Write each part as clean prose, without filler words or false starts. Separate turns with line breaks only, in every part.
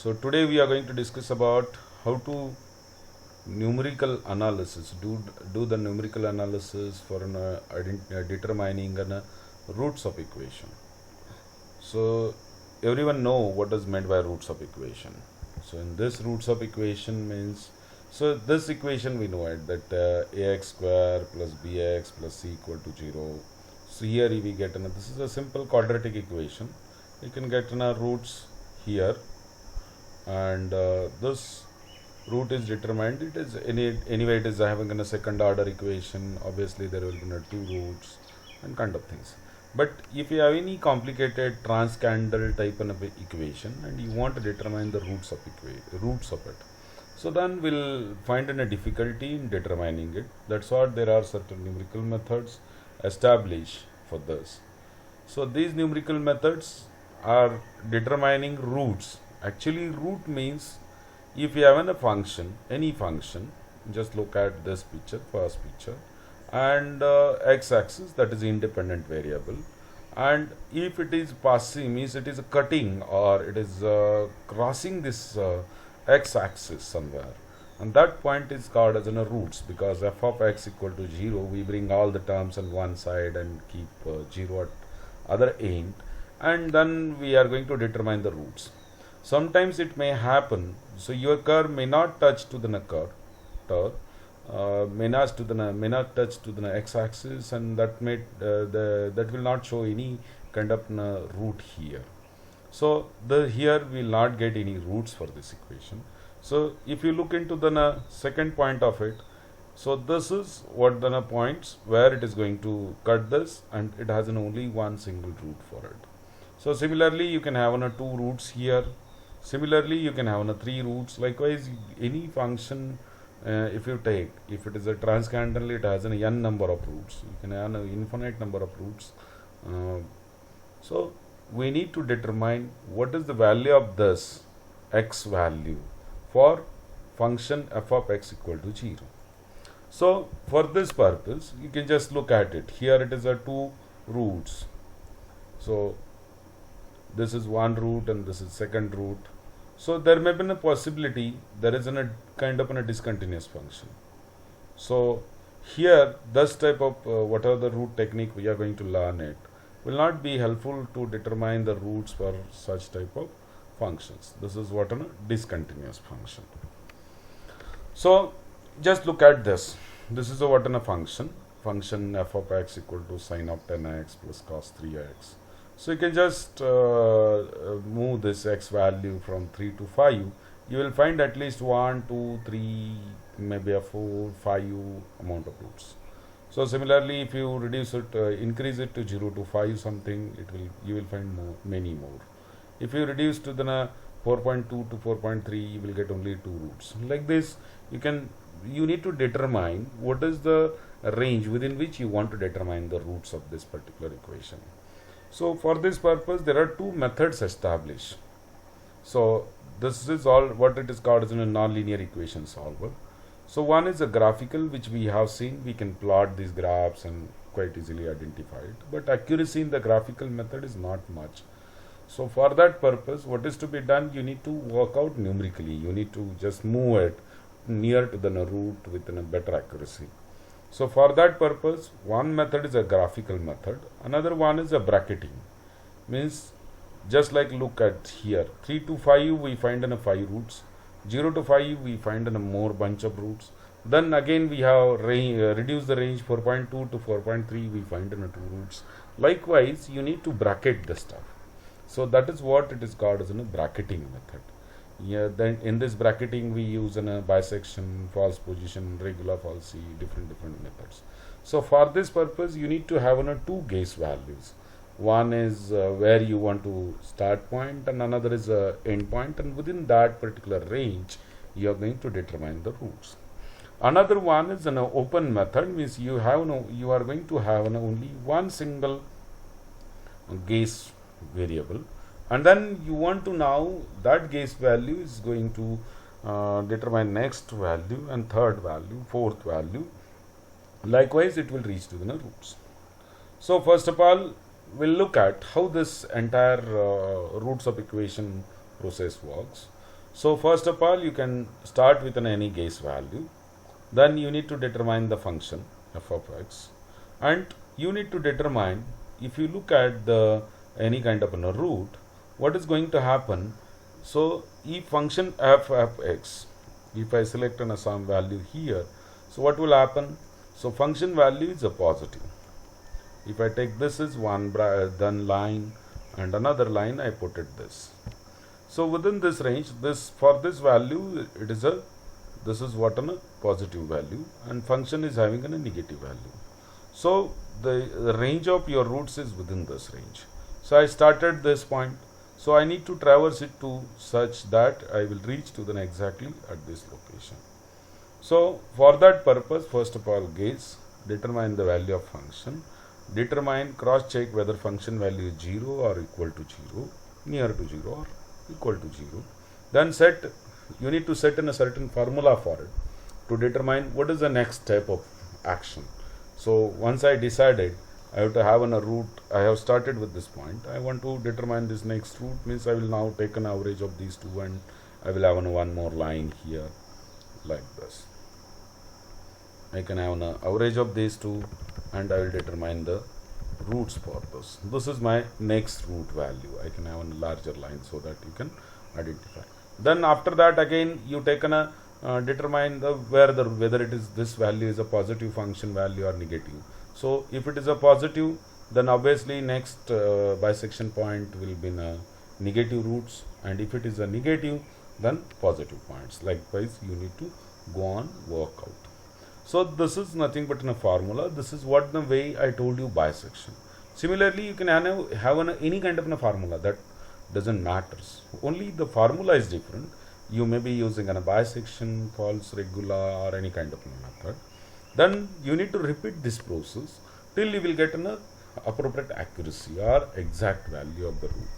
So today we are going to discuss about how to numerical analysis, do the numerical analysis for determining roots of equation. So everyone know what is meant by roots of equation. So in this roots of equation means, so this equation we know it that ax square plus bx plus c equal to 0. So here we get this is a simple quadratic equation. You can get roots here, and this root is determined. It is anyway it is having a second order equation. Obviously there will be two roots and kind of things. But if you have any complicated transcendental type of equation and you want to determine the roots of it, so then we'll find a difficulty in determining it. That's what there are certain numerical methods established for this. So these numerical methods are determining roots. Actually, root means if you have a function, any function, just look at this picture, first picture, and x-axis, that is independent variable, and if it is passing, means it is cutting or it is crossing this x-axis somewhere, and that point is called as roots, because f of x equal to 0, we bring all the terms on one side and keep 0 at other end, and then we are going to determine the roots. Sometimes it may happen, so your curve may not touch to the may not touch to the x-axis, and that that will not show any kind of root here. So here we will not get any roots for this equation. So if you look into the second point of it, so this is what the points where it is going to cut this, and it has only one single root for it. So similarly you can have two roots here. Similarly you can have 3 roots. Likewise, any function if you take, if it is a transcendental, it has an n number of roots. You can have an infinite number of roots. So we need to determine what is the value of this x value for function f of x equal to 0. So for this purpose you can just look at it. Here it is a 2 roots. So this is one root and this is second root. So there may be a possibility there is a kind of a discontinuous function. So here this type of whatever the root technique we are going to learn it will not be helpful to determine the roots for such type of functions. This is what a discontinuous function. So just look at this. This is what a function f of x equal to sine of 10x plus cos 3x. So you can just move this x value from 3 to 5. You will find at least 1, 2, 3, maybe a 4, 5 amount of roots. So similarly, if you reduce it, increase it to 0 to 5 something, you will find many more. If you reduce to the 4.2 to 4.3, you will get only 2 roots. Like this, you need to determine what is the range within which you want to determine the roots of this particular equation. So for this purpose there are 2 methods established. So this is all what it is called as a nonlinear equation solver. So one is a graphical, which we have seen. We can plot these graphs and quite easily identify it, but accuracy in the graphical method is not much. So for that purpose, what is to be done, you need to work out numerically. You need to just move it near to the root with a better accuracy. So for that purpose, one method is a graphical method, another one is a bracketing. Means just like look at here, 3 to 5 we find 5 roots, 0 to 5 we find more bunch of roots. Then again we have reduce the range, 4.2 to 4.3 we find 2 roots. Likewise, you need to bracket the stuff. So that is what it is called as a bracketing method. Yeah, then in this bracketing we use a bisection, false position, regular falsy, different methods. So for this purpose you need to have 2 guess values. One is where you want to start point, and another is end point, and within that particular range you are going to determine the roots. Another one is an open method, means you are going to have only one single guess variable, and then you want to now that guess value is going to determine next value and third value, fourth value. Likewise, it will reach to the roots. So first of all, we'll look at how this entire roots of equation process works. So first of all, you can start with any guess value. Then you need to determine the function f of x, and you need to determine, if you look at the any kind of a root, what is going to happen. So if function f of x, if I select some value here, so what will happen? So function value is a positive. If I take this is one then line and another line, I put it this. So within this range, this for this value, it is a, this is what a positive value, and function is having a negative value. So the range of your roots is within this range. So I started this point. So I need to traverse it to such that I will reach to the exactly at this location. So for that purpose, first of all, guess, determine the value of function, determine, cross check whether function value is 0 or equal to 0, near to 0 or equal to 0. Then set, you need to set in a certain formula for it to determine what is the next step of action. So once I decided I have to have a root, I have started with this point, I want to determine this next root, means I will now take an average of these two and I will have one more line here like this. I can have an average of these two and I will determine the roots for this. This is my next root value. I can have a larger line so that you can identify. Then after that again you take an determine the whether it is this value is a positive function value or negative. So if it is a positive, then obviously next bisection point will be negative roots, and if it is a negative, then positive points. Likewise, you need to go on work out. So this is nothing but a formula. This is what the way I told you bisection. Similarly, you can have any kind of a formula, that doesn't matter. Only the formula is different. You may be using a bisection, false regular, or any kind of method. Then you need to repeat this process till you will get an appropriate accuracy or exact value of the root.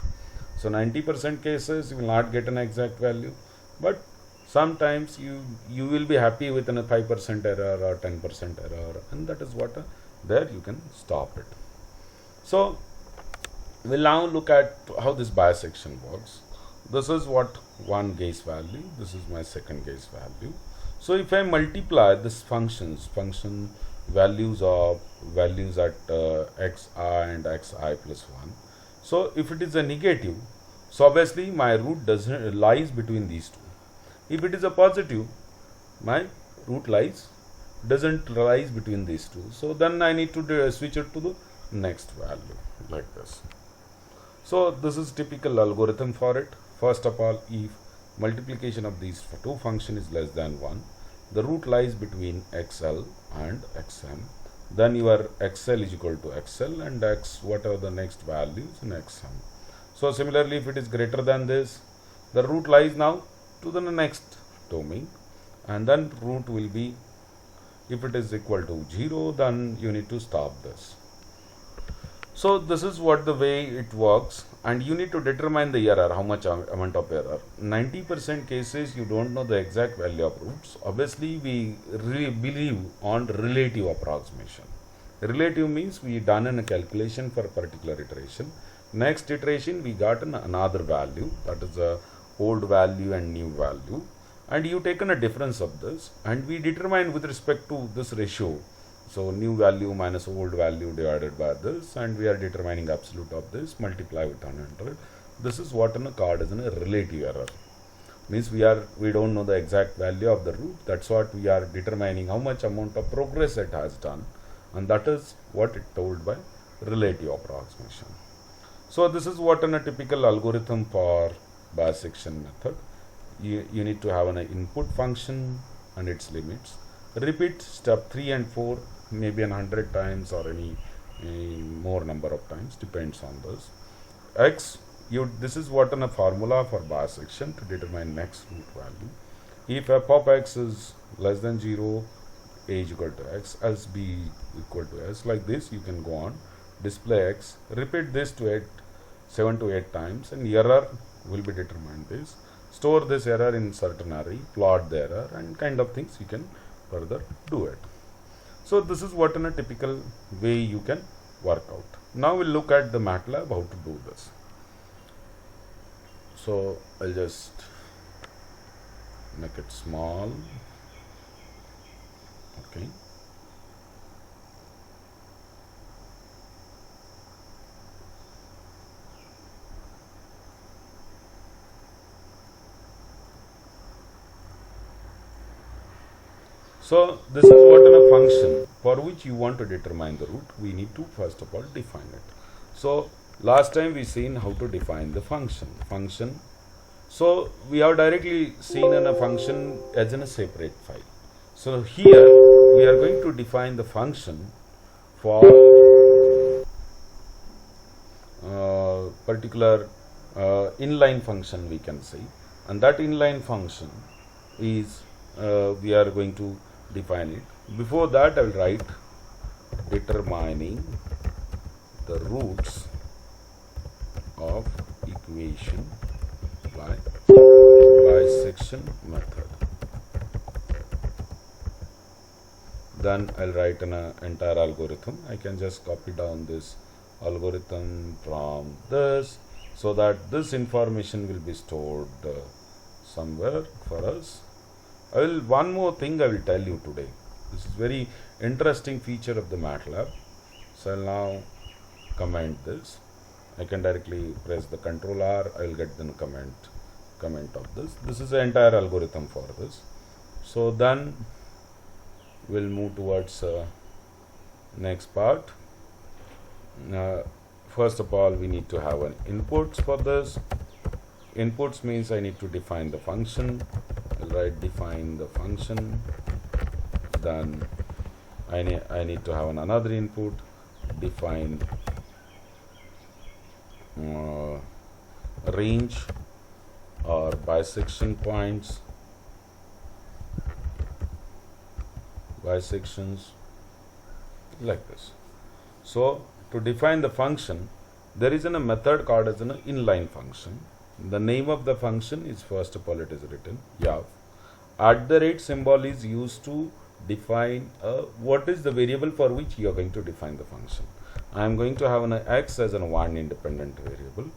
So 90% cases you will not get an exact value, but sometimes you will be happy with a 5% error or 10% error, and that is what there you can stop it. So we'll now look at how this bisection works. This is what one guess value, this is my second guess value. So if I multiply this function values of values at xi and xi plus 1. So if it is a negative, so obviously my root lies between these two. If it is a positive, my root doesn't rise between these two. So then I need to switch it to the next value like this. So this is typical algorithm for it. First of all, if multiplication of these two functions is less than 1, the root lies between xl and xm. Then your xl is equal to xl and x, what are the next values in xm. So similarly, if it is greater than this, the root lies now to the next domain, and then root will be, if it is equal to 0, then you need to stop this. So this is what the way it works, and you need to determine the error, how much amount of error. 90% cases you don't know the exact value of roots. Obviously we really believe on relative approximation. Relative means we done a calculation for a particular iteration. Next iteration we got another value, that is a old value and new value, and you taken a difference of this, and we determine with respect to this ratio. So new value minus old value divided by this, and we are determining absolute of this, multiply with 100. This is what called as a relative error. Means we don't know the exact value of the root. That's what we are determining, how much amount of progress it has done, and that is what it told by relative approximation. So this is what a typical algorithm for bisection method. You need to have an input function and its limits. Repeat step 3 and 4 maybe 100 times or any more number of times, depends on this. X, this is what a formula for bisection to determine next root value. If f of x is less than 0, a is equal to x, else b equal to s, like this you can go on, display x, repeat this to 7 to 8 times, and error will be determined this. Store this error in certain array, plot the error, and kind of things you can further do it. So this is what in a typical way you can work out. Now we'll look at the MATLAB how to do this. So I'll just make it small. Okay. So this is what in a function for which you want to determine the root, we need to first of all define it. So last time we seen how to define the function. So we have directly seen in a function as in a separate file. So here we are going to define the function for particular inline function, we can say, and that inline function is we are going to define it. Before that I will write determining the roots of equation by bisection method. Then I'll write an entire algorithm. I can just copy down this algorithm from this, so that this information will be stored somewhere for us. One more thing I will tell you today. This is very interesting feature of the MATLAB. So I'll now comment this. I can directly press the Ctrl R. I will get the comment of this. This is the entire algorithm for this. So then we'll move towards next part. First of all, we need to have an inputs for this. Inputs means I need to define the function. I'll write define the function. Then I need to have another input, define range or bisection points, bisections, like this. So to define the function, there is a method called as an inline function. The name of the function is, first of all, it is written yav. @ symbol is used to define what is the variable for which you are going to define the function. I am going to have an x as an one independent variable,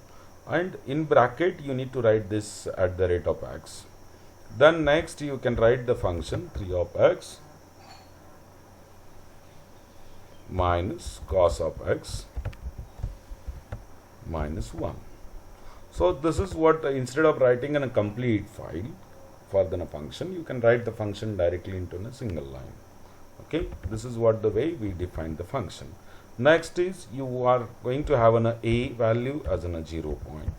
and in bracket you need to write this @ of x. Then next you can write the function 3 of x minus cos of x minus 1. So this is what, instead of writing in a complete file for the function, you can write the function directly into a single line. Okay, this is what the way we define the function. Next is you are going to have an a value as an 0 point,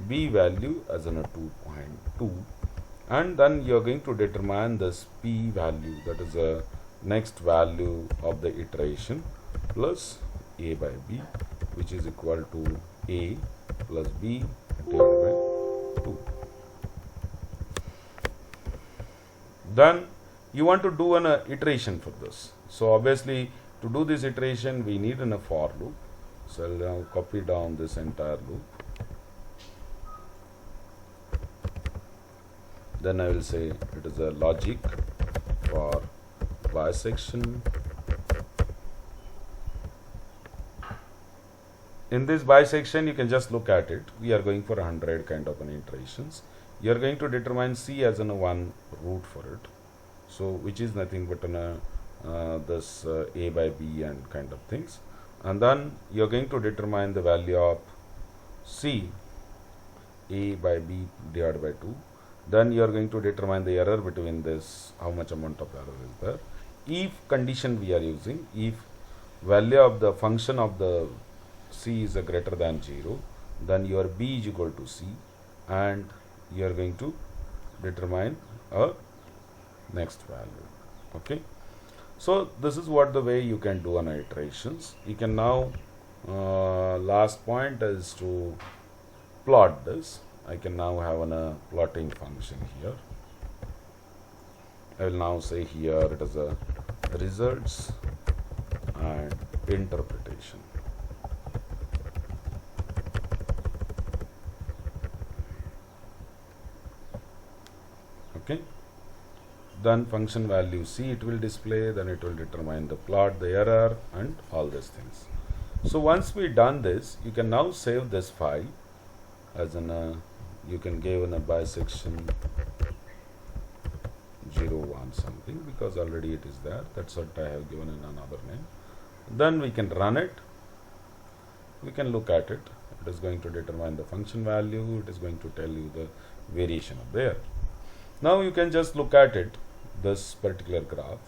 b value as an 2.2, and then you are going to determine this p value, that is a next value of the iteration, plus a by b, which is equal to a plus b divided by 2. Then you want to do an iteration for this. So obviously to do this iteration we need a for loop. So I'll now copy down this entire loop. Then I will say it is a logic for bisection. In this bisection, you can just look at it. We are going for 100 kind of an iterations. You are going to determine C as an one root for it. So which is nothing but this a by b and kind of things. And then you are going to determine the value of C a by b divided by 2. Then you are going to determine the error between this, how much amount of error is there. If condition we are using, if value of the function of the C is a greater than 0, then your b is equal to C, and you are going to determine a next value. Okay, so this is what the way you can do an iterations. You can now last point is to plot this. I can now have a plotting function here. I will now say here it is a results and interpretation. Okay, then function value C it will display, then it will determine the plot, the error, and all these things. So once we done this, you can now save this file as an you can give in a bisection 0 1 something, because already it is there. That's what I have given in another name. Then we can run it. We can look at it. It is going to determine the function value. It is going to tell you the variation of there. Now you can just look at it, this particular graph.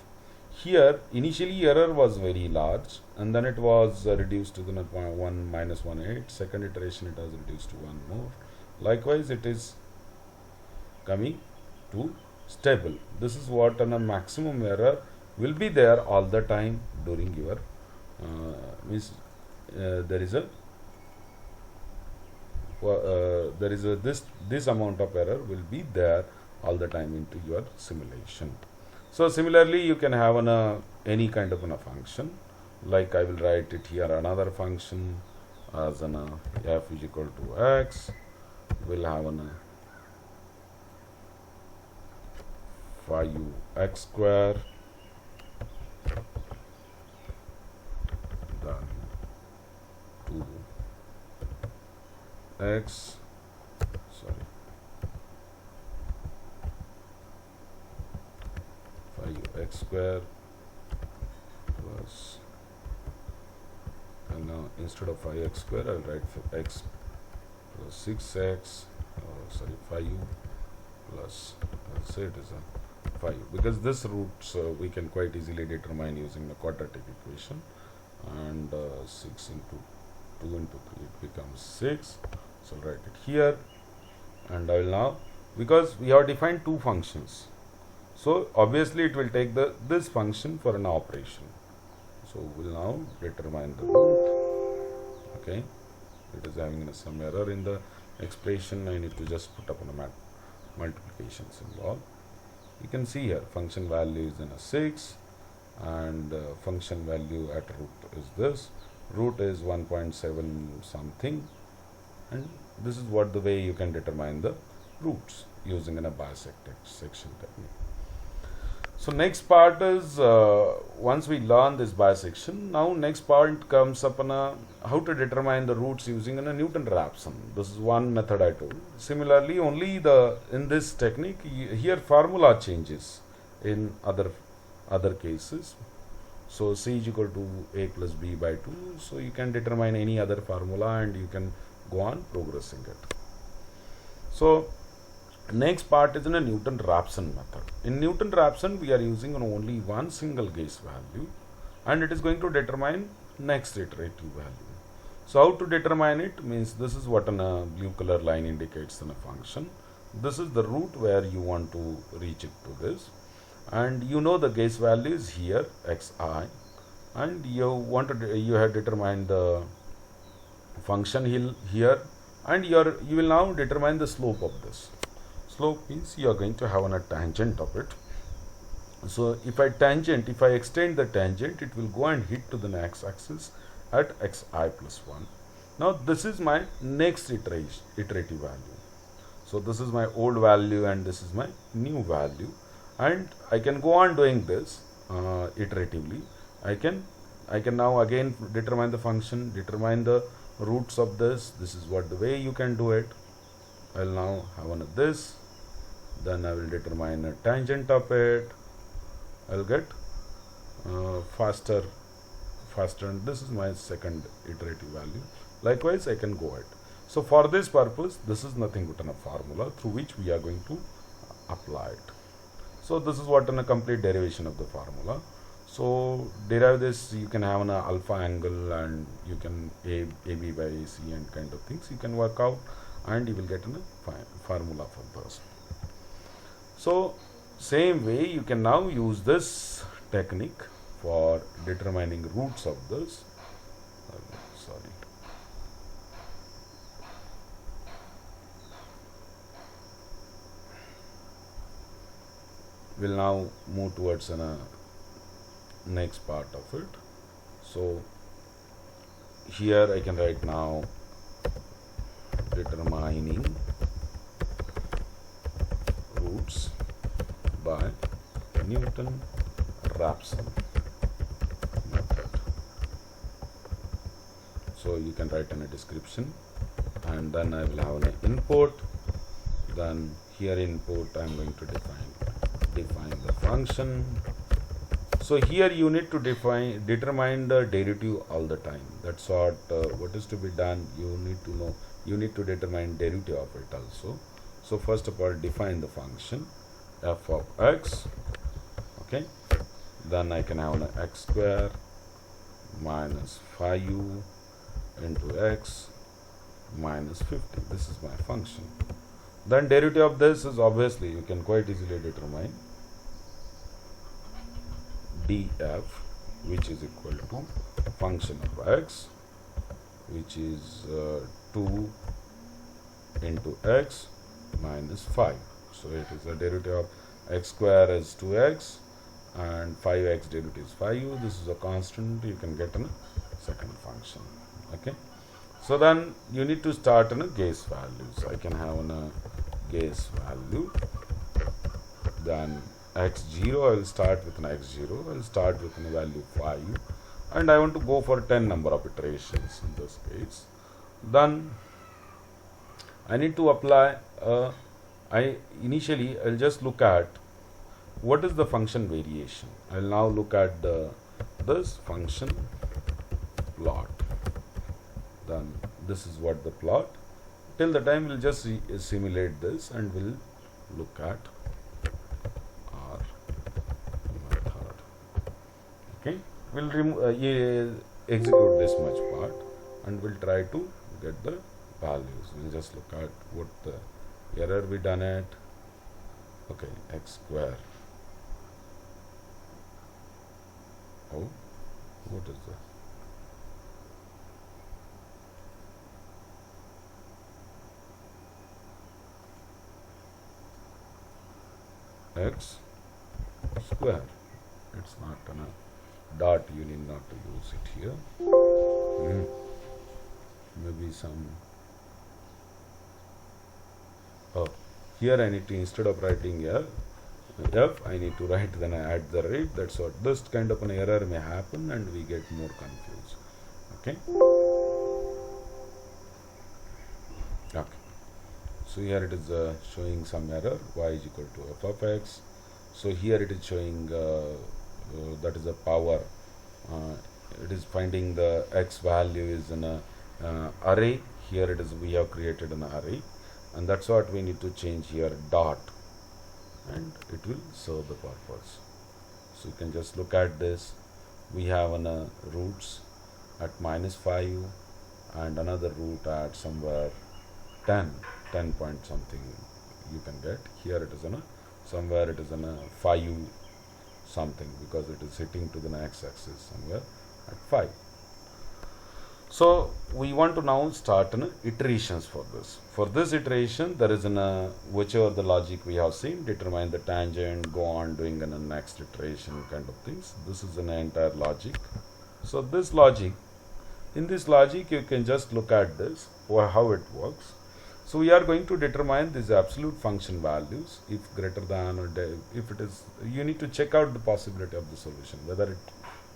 Here initially error was very large, and then it was reduced to the 1 minus 1.8. Second iteration it has reduced to 1 more. Likewise it is coming to stable. This is what a maximum error will be there all the time during your there is a this amount of error will be there all the time into your simulation. So similarly you can have any kind of a function, like I will write it here, another function as f is equal to x. We'll have 5x square, then 2x, sorry, 5x square plus, and now instead of 5x square I'll write x plus 6x, 5 plus, I'll say it is a 5, because this roots we can quite easily determine using the quadratic equation, and 6 into 2 into 3 it becomes 6. So I'll write it here, and I will now, because we have defined two functions, so obviously it will take this function for an operation. So we'll now determine the root. Okay, it is having some error in the expression. I need to just put up on a multiplication symbol. You can see here function value is in a 6, and function value at root is this. Root is 1.7 something, and this is what the way you can determine the roots using a bisection technique. So next part is once we learn this bisection, now next part comes up on how to determine the roots using a Newton-Raphson. This is one method I told. Similarly, only in this technique here formula changes in other cases. So c is equal to a plus b by 2. So you can determine any other formula and you can go on progressing it. So next part is in a Newton-Raphson method. In Newton-Raphson we are using only one single Gauss value, and it is going to determine next iterative value. So how to determine it means, this is what a blue color line indicates in a function. This is the root where you want to reach it to this, and you know the Gauss value is here xi, and you have determined the function here, and you will now determine the slope of this. Slope means you are going to have a tangent of it. So if I extend the tangent, it will go and hit to the x-axis at xi plus 1. Now this is my next iterative value. So this is my old value and this is my new value, and I can go on doing this iteratively. I can now again determine the function, determine the roots of this. This is what the way you can do it. I will now have this, then I will determine a tangent of it. I will get faster, and this is my second iterative value. Likewise I can go ahead. So for this purpose, this is nothing but a formula through which we are going to apply it. So this is what a complete derivation of the formula. So derive this, you can have an alpha angle, and you can AB by AC and kind of things you can work out, and you will get a formula for this. So same way you can now use this technique for determining roots of this. Sorry. We'll now move towards next part of it. So here I can write now determining roots by Newton-Raphson method. So you can write in a description, and then I will have an input. Then here input I am going to define define the function. So here you need to determine the derivative all the time. That's what is to be done. You need to determine derivative of it also. So first of all, define the function f of x. Okay, then I can have an x square minus 5u into x minus 50. This is my function. Then derivative of this is obviously you can quite easily determine df, which is equal to function of x, which is 2 into x minus 5. So it is a derivative of x square is 2x and 5x derivative is 5u. This is a constant. You can get a second function. Okay. So then you need to start in a Gauss values. I can have a Gauss value. Then x0, I will start with an x0. I will start with a value 5, and I want to go for 10 number of iterations in this case. Then I need to apply. Initially I'll just look at what is the function variation. I'll now look at this function plot. Then this is what the plot. Till the time we'll just simulate this and we'll look at our method. Okay, we'll execute this much part and we'll try to get the values. We'll just look at what the error we done it. Okay, x square. Oh, what is that? X square. It's not a dot. You need not to use it here. Maybe some. Oh, here I need to, instead of writing f, I need to write then I add the rate. That's what. This kind of an error may happen and we get more confused. Okay. Okay. So here it is showing some error, y is equal to f of x. So here it is showing that is a power. It is finding the x value is in a array. Here it is, we have created an array, and that's what we need to change here, dot, and it will serve the purpose. So you can just look at this. We have an roots at -5 and another root at somewhere 10 point something you can get. Here it is in a somewhere it is in a 5 something because it is hitting to the x-axis somewhere at 5. So we want to now start iterations for this. For this iteration, there is whichever the logic we have seen, determine the tangent, go on doing the next iteration kind of things. This is an entire logic. So this logic, in this logic you can just look at this, how it works. So we are going to determine these absolute function values if greater than or if it is, you need to check out the possibility of the solution, whether it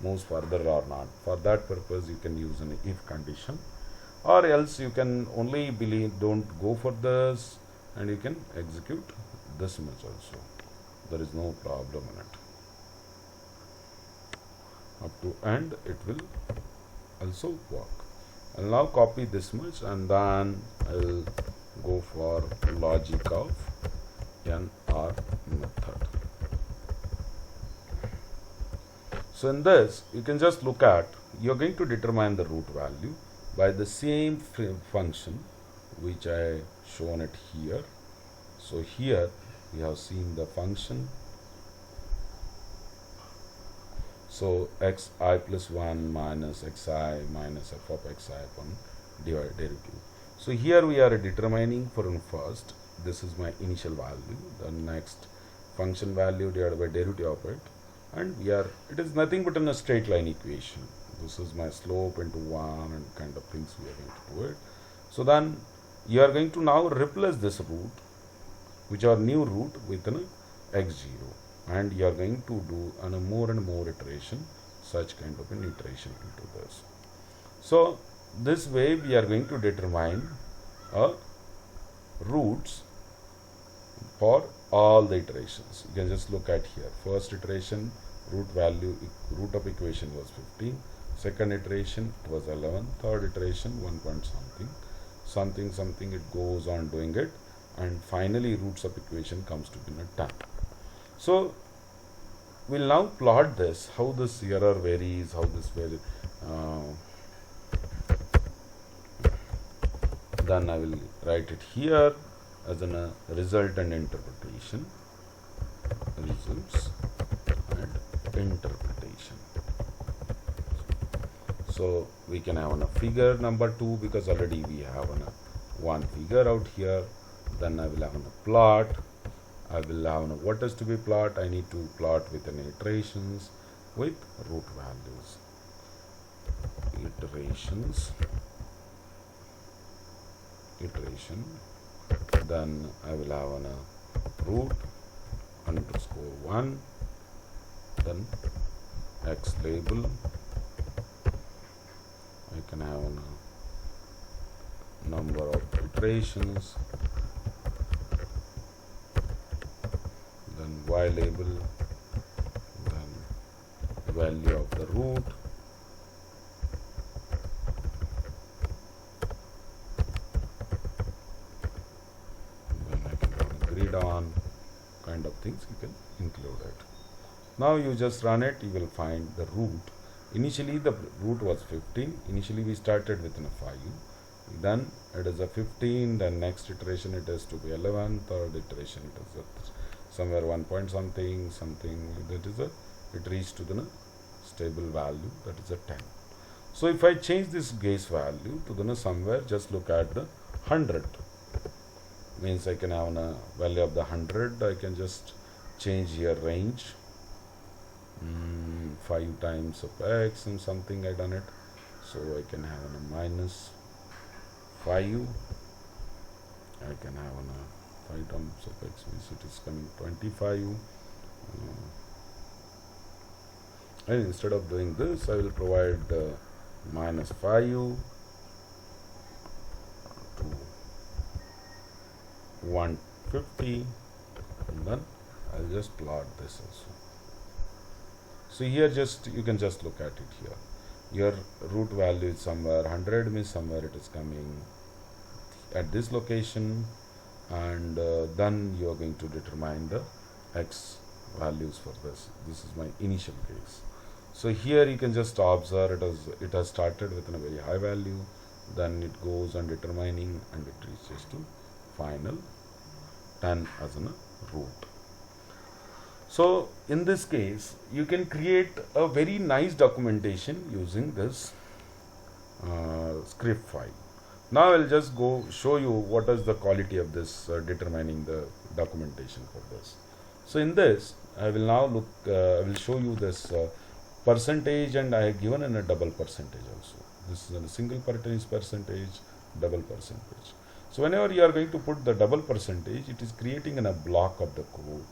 moves further or not. For that purpose you can use an if condition, or else you can only don't go for this and you can execute this much also. There is no problem in it. Up to end it will also work. I'll now copy this much and then I'll go for logic of NR method. So in this you can just look at, you're going to determine the root value by the same function which I shown it here. So here we have seen the function. So xi plus 1 minus xi minus f of xi upon derivative. So here we are determining for first, this is my initial value, the next function value divided by derivative of it, and it is nothing but in a straight line equation. This is my slope into 1 and kind of things we are going to do it. So then you are going to now replace this root, which are new root, with an x0, and you are going to do more and more iteration, such kind of an iteration into this. So this way we are going to determine roots for all the iterations. You can just look at here. First iteration, root of equation was 15. Second iteration was 11. Third iteration 1 point something, it goes on doing it, and finally roots of equation comes to be 10. So we'll now plot this, how this error varies, how this varies. Then I will write it here as a result and interpretation. Results and interpretation. So we can have a figure number 2, because already we have one figure out here. Then I will have a plot. I will have what is to be plot. I need to plot with an iterations with root values. Iteration. Then I will have a root underscore 1. Then x label. I can have a number of iterations. Then y label. Then value of the root. Then I can have a grid on kind of things. You can include it. Now you just run it. You will find the root. Initially the root was 15. Initially we started with a 5. Then it is a 15. Then next iteration it is to be 11. Third iteration it is somewhere 1 point something. That is it reached to the stable value, that is a 10. So if I change this base value to the somewhere, just look at the 100. Means I can have a value of the 100. I can just change here range. 5 times of x and something I done it. So I can have a minus 5. I can have a 5 times of x means it is coming 25. And instead of doing this, I will provide minus 5 to 150, and then I'll just plot this also. So here you can just look at it here. Your root value is somewhere 100, means somewhere it is coming at this location, and then you are going to determine the x values for this. This is my initial case. So here you can just observe it has started with a very high value, then it goes on determining and it reaches to final 10 as a root. So in this case, you can create a very nice documentation using this script file. Now I'll just go show you what is the quality of this determining the documentation for this. So in this, I will now look. I will show you this percentage, and I have given in a double percentage also. This is a single percentage, double percentage. So whenever you are going to put the double percentage, it is creating in a block of the code.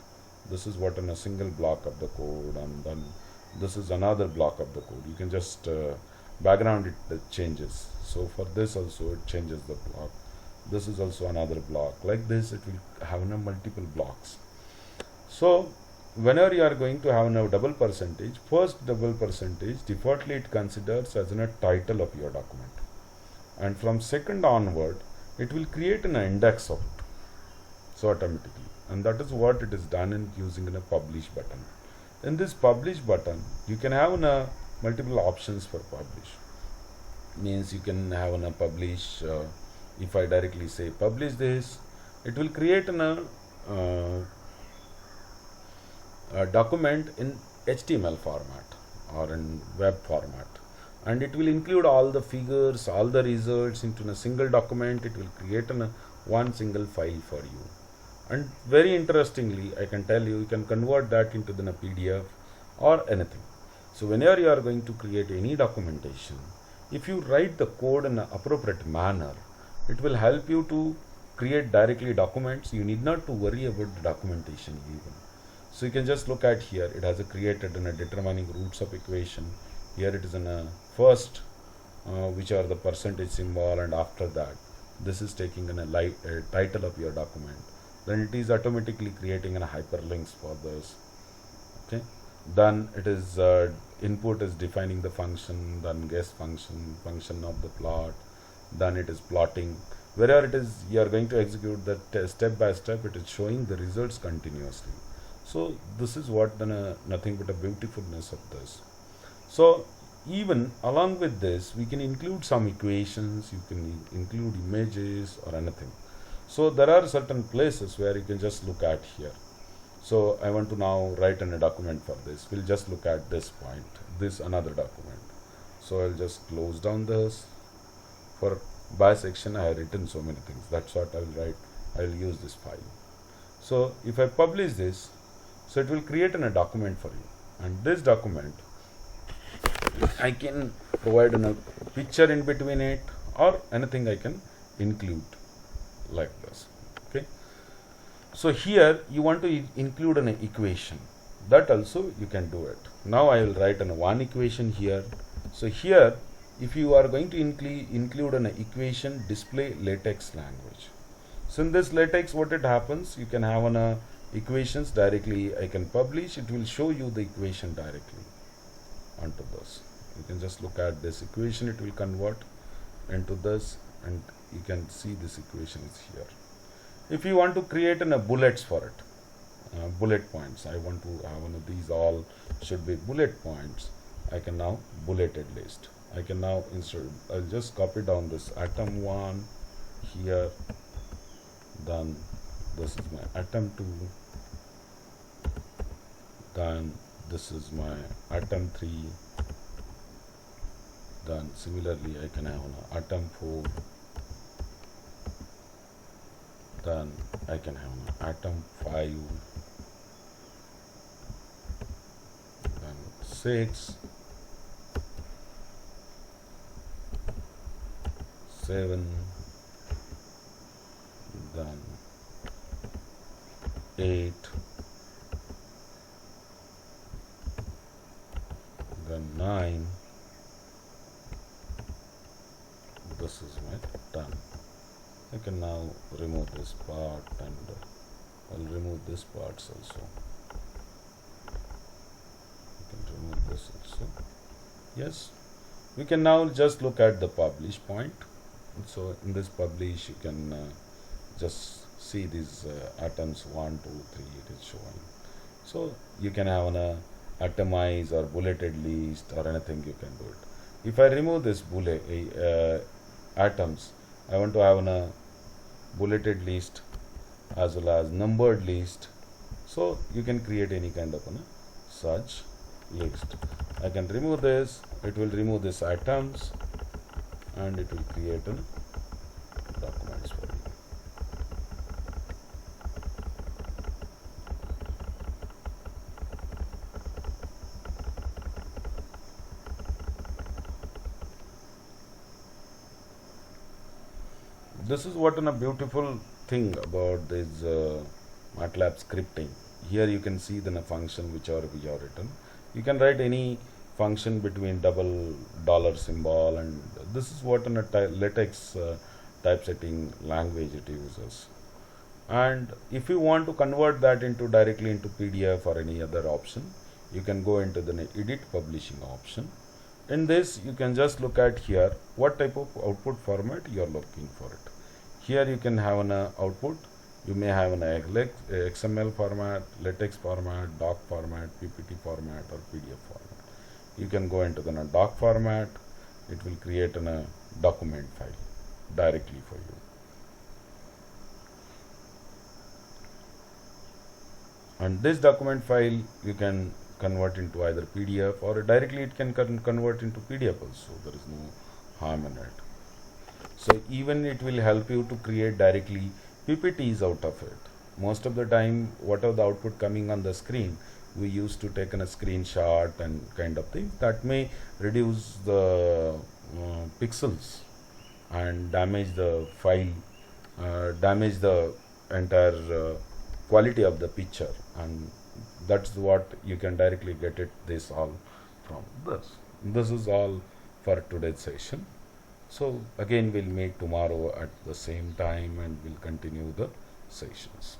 This is what in a single block of the code, and then this is another block of the code. You can just background it changes. So for this also it changes the block. This is also another block. Like this, it will have multiple blocks. So whenever you are going to have a double percentage, first double percentage defaultly it considers as a title of your document, and from second onward it will create an index of it. So automatically. And that is what it is done in using a publish button. In this publish button, you can have multiple options for publish. Means you can have a publish. If I directly say publish this, it will create a document in HTML format or in web format, and it will include all the figures, all the results into a single document. It will create one single file for you. And very interestingly, I can tell you can convert that into the PDF or anything. So whenever you are going to create any documentation, if you write the code in an appropriate manner, it will help you to create directly documents. You need not to worry about the documentation even. So you can just look at here. It has created in a determining roots of equation. Here it is in a first, which are the percentage symbol, and after that, this is taking in a title of your document. then it is automatically creating a hyperlinks for this. Okay, then it is input is defining the function, then guess function of the plot, then it is plotting. Wherever it is you are going to execute that step by step, it is showing the results continuously. So this is what nothing but a beautifulness of this. So even along with this, we can include some equations, you can include images or anything. So there are certain places where you can just look at here. So I want to now write in a document for this. We'll just look at this point, this another document. So I'll just close down this. For by section I have written so many things. That's what I'll write. I'll use this file. So if I publish this, so it will create a document for you. And this document, I can provide a picture in between it or anything I can include like this. Okay. So here you want to include an equation, that also you can do it. Now I will write one equation here. So here, if you are going to include an equation, display LaTeX language. So in this LaTeX, what it happens, you can have an equations directly. I can publish, it will show you the equation directly onto this. You can just look at this equation, it will convert into this, and you can see this equation is here. If you want to create bullets for it, bullet points, I want to have one of these all should be bullet points. I can now bulleted list. I can now insert, I'll just copy down this atom 1 here, then this is my atom 2, then this is my atom 3, then similarly I can have an atom 4, then I can have an atom 5, then 6, 7, then 8, then 9, this is my 10. I can now remove this part, and I'll remove this parts also. I can remove this also. Yes, we can now just look at the publish point. So in this publish, you can just see these atoms 1, 2, 3 it is showing. So you can have an atomize or bulleted list or anything, you can do it. If I remove this atoms, I want to have a bulleted list as well as numbered list. So you can create any kind of such list. I can remove this, it will remove these atoms, and it will create documents for you. This is what a beautiful thing about this MATLAB scripting. Here you can see the function whichever we have written. You can write any function between double dollar symbol, and this is what LaTeX typesetting language it uses. And if you want to convert that directly into PDF or any other option, you can go into the edit publishing option. In this, you can just look at here what type of output format you are looking for it. Here you can have an output. You may have an XML format, LaTeX format, doc format, PPT format, or PDF format. You can go into the doc format. It will create a document file directly for you. And this document file you can convert into either PDF, or directly it can convert into PDF also. There is no harm in it. So even it will help you to create directly PPTs out of it. Most of the time, whatever the output coming on the screen, we used to take a screenshot and kind of thing. That may reduce the pixels and damage the file, damage the entire quality of the picture, and that's what you can directly get it this all from this. This is all for today's session. So again we'll meet tomorrow at the same time, and we'll continue the sessions.